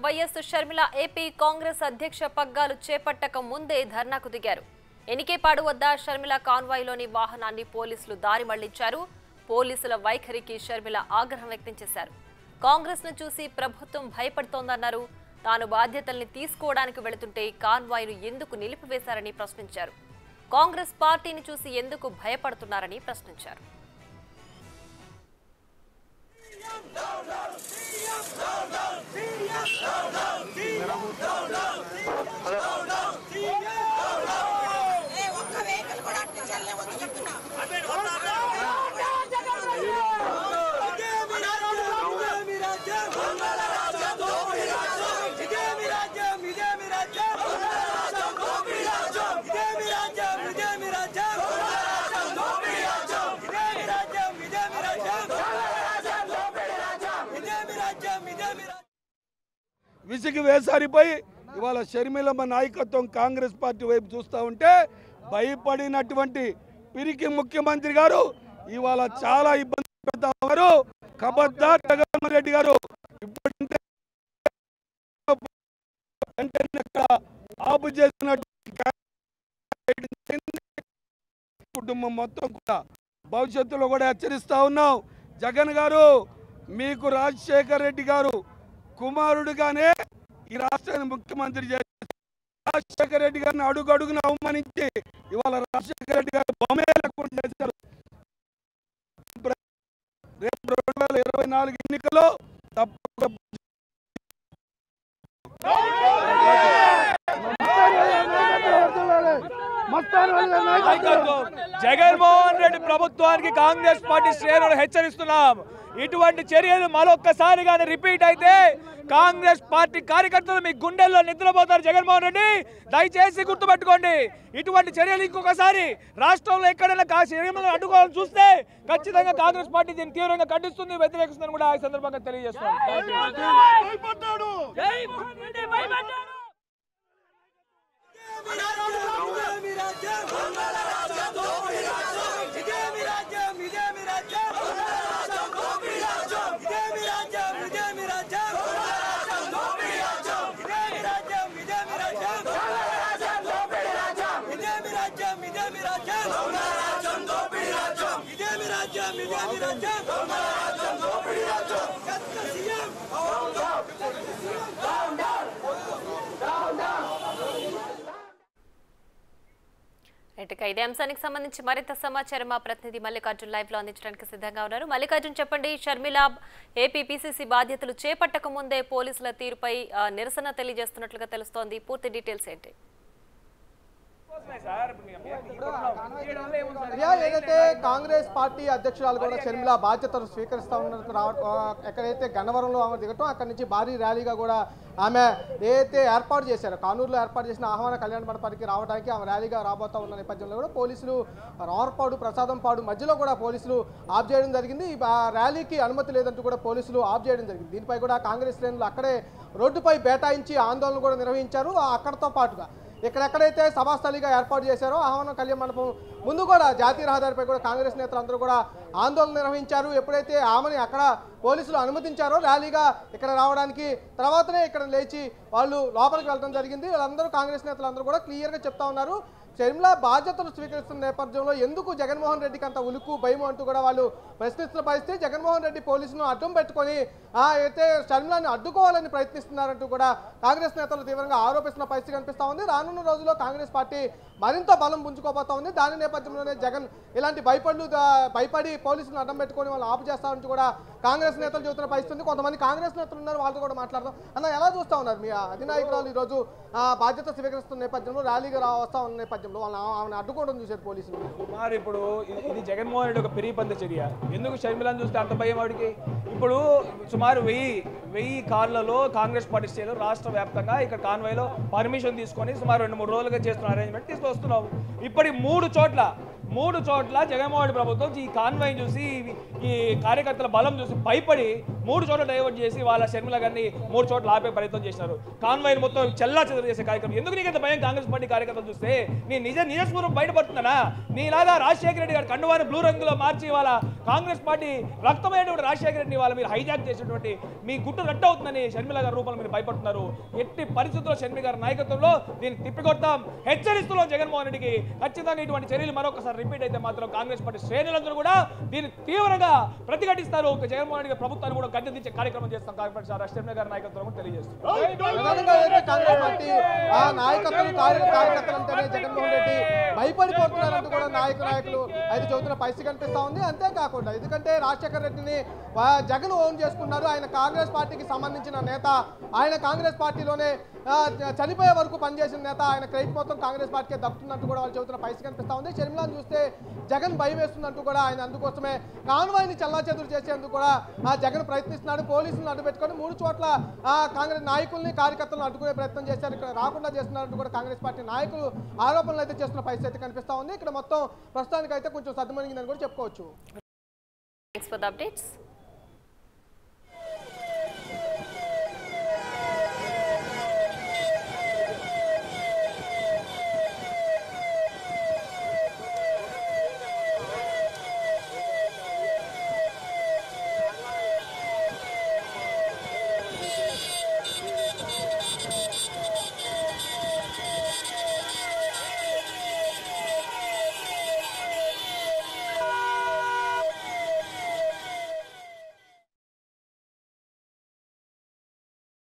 YS Sharmila AP Congress అధ్యక్ష పగ్గాలు చేపట్టక ముందే ధర్నాకు దిగారు. ఎనికేపాడు వద్ద షర్మిల కాన్వాయ్లోని వాహనాన్ని పోలీసులు దారి మళ్లించారు. పోలీసుల వైఖరికి షర్మిల ఆగ్రహం వ్యక్తం చేశారు. కాంగ్రెస్ ను చూసి ప్రభుత్వం భయపడుతోందన్నారు. తాను బాధ్యతల్ని తీసుకోవడానికి వెళుతుంటే కాన్వాయ్ను ఎందుకు నిలిపివేశారని ప్రశ్నించారు. కాంగ్రెస్ పార్టీని చూసి ఎందుకు భయపడుతున్నారని ప్రశ్నించారు. విసిగి వేసారిపోయి ఇవాళ షర్మిలమ్మ నాయకత్వం కాంగ్రెస్ పార్టీ వైపు చూస్తూ ఉంటే భయపడినటువంటి పిరికి ముఖ్యమంత్రి గారు ఇవాళ చాలా ఇబ్బంది పెడతా ఉన్నారు. ఖబర్దార్ జగన్మోహన్ రెడ్డి గారు ఇప్పుడంటే ఆపు చేసినటువంటి కుటుంబం మొత్తం కూడా భవిష్యత్తులో కూడా హెచ్చరిస్తా ఉన్నాం. జగన్ గారు మీకు రాజశేఖర్ రెడ్డి గారు కుమారుడుగానే ఈ రాష్ట్రాన్ని ముఖ్యమంత్రి చేశారు. రాజశేఖర రెడ్డి గారిని అడుగడుగున అవమానించి ఇవాళ రాజశేఖర రెడ్డి గారు బొమ్మే లేకుండా చేశారు. రేపు 2024 ఎన్నికల్లో తప్పకుండా జగన్మోహన్ రెడ్డి ప్రభుత్వానికి కాంగ్రెస్ పార్టీ శ్రేణులు హెచ్చరిస్తున్నాం. ఇటువంటి చర్యలు మరొక్కసారిగానే రిపీట్ అయితే కాంగ్రెస్ పార్టీ కార్యకర్తలు మీ గుండెల్లో నిద్రపోతారు. జగన్మోహన్ రెడ్డి దయచేసి గుర్తుపెట్టుకోండి, ఇటువంటి చర్యలు ఇంకొకసారి రాష్ట్రంలో ఎక్కడైనా చర్యలను అడ్డుకోవాలని చూస్తే ఖచ్చితంగా కాంగ్రెస్ పార్టీ దీన్ని తీవ్రంగా ఖండిస్తుంది, వ్యతిరేకిస్తుందని కూడా ఈ సందర్భంగా తెలియజేస్తున్నాం. ఇదే అంశానికి సంబంధించి మరింత సమాచారం మా ప్రతినిధి మల్లికార్జున్ లైవ్ లో అందించడానికి సిద్ధంగా ఉన్నారు. మల్లికార్జున్, చెప్పండి, షర్మిల ఏపీ పీసీసీ బాధ్యతలు చేపట్టక ముందే పోలీసుల తీరుపై నిరసన తెలియజేస్తున్నట్లుగా తెలుస్తోంది. పూర్తి డీటెయిల్స్ ఏంటి? ఏదైతే కాంగ్రెస్ పార్టీ అధ్యక్షురాలు కూడా షర్మిల బాధ్యతలు స్వీకరిస్తా ఉన్నట్టు ఎక్కడైతే గన్నవరంలో ఆమె దిగటం అక్కడి నుంచి భారీ ర్యాలీగా కూడా ఆమె ఏదైతే ఏర్పాటు చేశారో కానూరులో ఏర్పాటు చేసిన ఆహ్వాన కళ్యాణ మండపానికి రావడానికి ఆమె ర్యాలీగా రాబోతా ఉన్న నేపథ్యంలో కూడా పోలీసులు రావర్పాడు ప్రసాదంపాడు మధ్యలో కూడా పోలీసులు ఆఫ్ చేయడం జరిగింది. ఈ ర్యాలీకి అనుమతి లేదంటూ కూడా పోలీసులు ఆఫ్ చేయడం జరిగింది. దీనిపై కూడా కాంగ్రెస్ శ్రేణులు అక్కడే రోడ్డుపై బేటాయించి ఆందోళన కూడా నిర్వహించారు. అక్కడతో పాటుగా ఎక్కడెక్కడైతే సభాస్థలిగా ఏర్పాటు చేశారో ఆహ్వాన కళ్యాణ మండపం ముందు కూడా జాతీయ రహదారిపై కూడా కాంగ్రెస్ నేతలందరూ కూడా ఆందోళన నిర్వహించారు. ఎప్పుడైతే ఆమెని అక్కడ పోలీసులు అనుమతించారో ర్యాలీగా ఇక్కడ రావడానికి, తర్వాతనే ఇక్కడ లేచి వాళ్ళు లోపలికి వెళ్ళడం జరిగింది. వాళ్ళందరూ కాంగ్రెస్ నేతలందరూ కూడా క్లియర్గా చెప్తా ఉన్నారు, షర్మిల బాధ్యతలు స్వీకరిస్తున్న నేపథ్యంలో ఎందుకు జగన్మోహన్ రెడ్డికి అంత ఉలుకు భయం అంటూ కూడా వాళ్ళు ప్రశ్నిస్తున్న పరిస్థితి. జగన్మోహన్ రెడ్డి పోలీసులను అడ్డం పెట్టుకొని అయితే షర్మిలను అడ్డుకోవాలని ప్రయత్నిస్తున్నారంటూ కూడా కాంగ్రెస్ నేతలు తీవ్రంగా ఆరోపిస్తున్న పరిస్థితి కనిపిస్తూ ఉంది. రానున్న రోజుల్లో కాంగ్రెస్ పార్టీ మరింత బలం పుంజుకోబోతా ఉంది. దాని నేపథ్యంలోనే జగన్ ఇలాంటి భయపడి పోలీసులను అడ్డం పెట్టుకొని వాళ్ళు ఆపు చేస్తారంటూ కూడా కాంగ్రెస్ నేతలు చెబుతున్న పరిస్థితి. కొంతమంది కాంగ్రెస్ నేతలు ఉన్నారు, వాళ్ళతో కూడా మాట్లాడదాం. అన్న, ఎలా చూస్తూ ఉన్నారు మీ అధినాయకురాలు ఈరోజు బాధ్యత స్వీకరిస్తున్న నేపథ్యంలో ర్యాలీగా వస్తా ఉన్న నేపథ్యంలో వాళ్ళు ఆమెను అడ్డుకోవడం చూశారు పోలీసులు? మరి ఇప్పుడు ఇది జగన్మోహన్ రెడ్డి ఒక పెరిగిపంద చర్య. ఎందుకు షర్మిలను చూస్తే అంత భయం వాడికి? ఇప్పుడు సుమారు 1000 కార్లలో కాంగ్రెస్ పార్టీ శ్రేణులు రాష్ట్ర వ్యాప్తంగా ఇక్కడ కాన్వాయ్లో పర్మిషన్ తీసుకొని సుమారు 2-3 రోజులుగా చేస్తున్న అరేంజ్మెంట్ తీసుకొస్తున్నావు. ఇప్పటి 3 చోట్ల జగన్మోహన్ రెడ్డి ప్రభుత్వం ఈ కాన్వాయ్ చూసి ఈ కార్యకర్తల బలం చూసి భయపడి 3 చోట్ల డైవర్ట్ చేసి వాళ్ళ షర్మిల గారిని 3 చోట్ల ఆపే ప్రయత్నం చేసినారు. కాన్వాయ్ మొత్తం చెల్లా చెదరు చేసే కార్యక్రమం. ఎందుకు నీకంత భయం? కాంగ్రెస్ పార్టీ కార్యకర్తలు చూస్తే నీ నిజస్వరూపం బయటపడుతుందనా? నీలాగా రాజశేఖర రెడ్డి గారి కండువాని బ్లూ రంగులో మార్చి వాళ్ళ కాంగ్రెస్ పార్టీ రక్తమైనటువంటి రాజశేఖర రెడ్డిని వాళ్ళ మీరు హైజాక్ చేసినటువంటి మీ గుట్టు రట్ట అవుతుందని షర్మిల గారి రూపంలో మీరు భయపడుతున్నారు. ఎట్టి పరిస్థితుల్లో షర్మిల గారి నాయకత్వంలో దీన్ని తిప్పికొడతాం, హెచ్చరిస్తున్నాం జగన్మోహన్ రెడ్డికి. ఖచ్చితంగా ఇటువంటి చర్యలు మరొకసారి రిపీట్ అయితే మాత్రం కాంగ్రెస్ పార్టీ శ్రేణులందరూ కూడా దీన్ని తీవ్రంగా ప్రతిఘటిస్తారు. జగన్మోహన్ రెడ్డి ప్రభుత్వాన్ని కూడా గద్దెదించే కార్యక్రమం చేస్తాం. కాంగ్రెస్ షర్మిల గారి నాయకత్వం తెలియజేస్తుంది. కాంగ్రెస్ పార్టీ ఆ నాయకత్వం కార్యకర్తలు అంటేనే జగన్మోహన్ రెడ్డి భయపడిపోతున్నారంటూ కూడా నాయకులు అయితే చదువుతున్న పరిస్థితి కనిపిస్తా ఉంది. అంతేకాకుండా ఎందుకంటే రాజశేఖర రెడ్డిని జగన్ ఓన్ చేసుకున్నారు. ఆయన కాంగ్రెస్ పార్టీకి సంబంధించిన నేత, ఆయన కాంగ్రెస్ పార్టీలోనే చనిపోయే వరకు పనిచేసిన నేత. ఆయన క్రెడిట్ మొత్తం కాంగ్రెస్ పార్టీకి దక్కుతున్నట్టు కూడా వాళ్ళు చెబుతున్న పరిస్థితి కనిపిస్తా ఉంది. షర్మిలాను చూస్తే జగన్ భయం వేస్తున్నట్టు కూడా ఆయన అందుకోసమే కాన్వాయ్ని చెల్లాచెదురు చేసేందుకు కూడా జగన్ ప్రయత్నిస్తున్నాడు. పోలీసులను అడ్డుపెట్టుకొని 3 చోట్ల కాంగ్రెస్ నాయకుల్ని కార్యకర్తలను అడ్డుకునే ప్రయత్నం చేశారు. ఇక్కడ రాకుండా చేస్తున్నారంటూ కూడా కాంగ్రెస్ పార్టీ నాయకులు ఆరోపణలు అయితే చేస్తున్న పరిస్థితి కనిపిస్తా ఉంది. ఇక్కడ మొత్తం ప్రస్తుతానికి అయితే కొంచెం సద్దుమణిగిందని కూడా చెప్పుకోవచ్చు. Thanks for the updates.